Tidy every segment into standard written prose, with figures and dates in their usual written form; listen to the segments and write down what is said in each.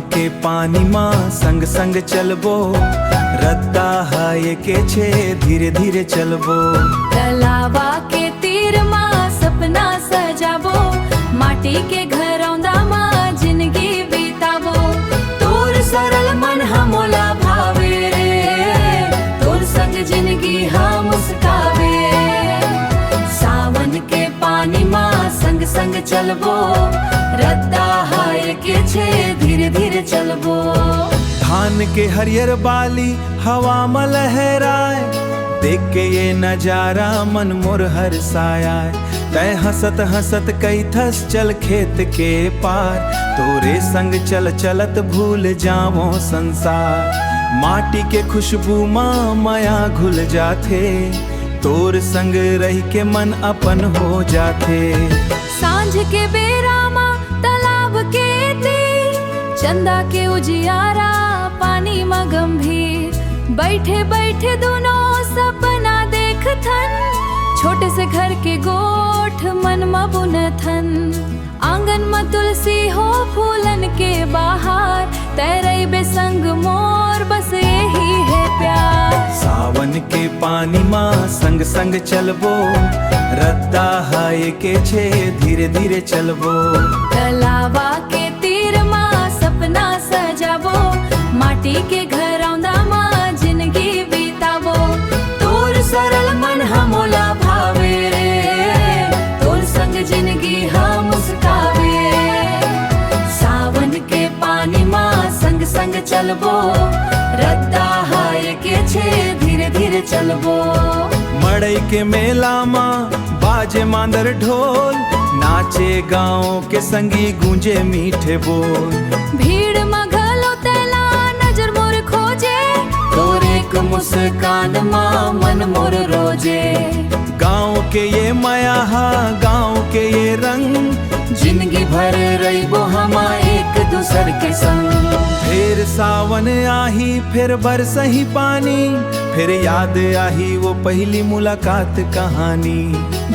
के पानी माँ संग संग चलबो, रद्दा हाय के छे धीरे धीरे चलबो। तलावा के तीर माँ सपना सजाबो, माटी के घरौंदा माँ जिंदगी बिताबो। तोर सरल मन हमोला भावे रे, तोर संग जिंदगी हम मुस्कावे। सावन के पानी माँ संग संग चलबो, रद्दा हाय के छे धीरे धीरे चलबो। धान के हरियर बाली हवा में लहराए, देख के ये नजारा मन मोर हरसाया। तय हंसत हंसत कई थस चल खेत के पार, तोरे संग चल चलत भूल जावो संसार। माटी के खुशबू माँ माया घुल जाथे, तोर संग रह के मन अपन हो जाथे। सांझ के बेरा माँ तालाब के तीर, चंदा के उजियारा पानी में गंभीर। बैठे बैठे दोनों सपना देखथन, छोटे से घर के गोठ मन में बुनथन। आंगन में तुलसी हो फूलन के बाहर, तैरे बेसंग मोर बस यही है प्यार। सावन के पानी माँ संग संग चलबो, रद्दा हाय के छे धीरे धीरे चलबो। तलावा के तीर माँ सपना सजाबो, माटी के घरौंदा माँ जिंदगी बिताबो। तोर सरल मन हमोला भावे रे, तोर संग जिंदगी हम मुस्कावे। सावन के पानी माँ संग संग चलबो, रद्दा हाय के छे धीरे धीरे चलबो। मड़ई के मेला माँ बाजे मांदर ढोल, नाचे गाँव के संगी गूंजे मीठे बोल। भीड़ में घलो तेला नजर मोर खोजे, तोरे को मुस्कान माँ मन मोर रोजे। गाँव के ये माया हा गाँव के ये रंग, जिंदगी भर रहिबो हमा एक दूसर के संग। फिर सावन आही फिर बरसही पानी, फिर याद आही वो पहली मुलाकात कहानी।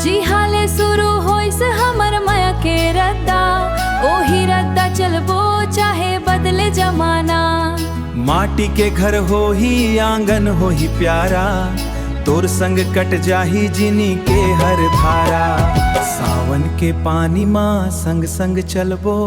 जी हाले शुरू होइस हमर माया के रद्दा, ओही रद्दा चलबो चाहे बदले जमाना। माटी के घर हो ही आंगन हो ही प्यारा, तोर संग कट जाही जिनी के हर धारा। सावन के पानी माँ संग संग चलबो,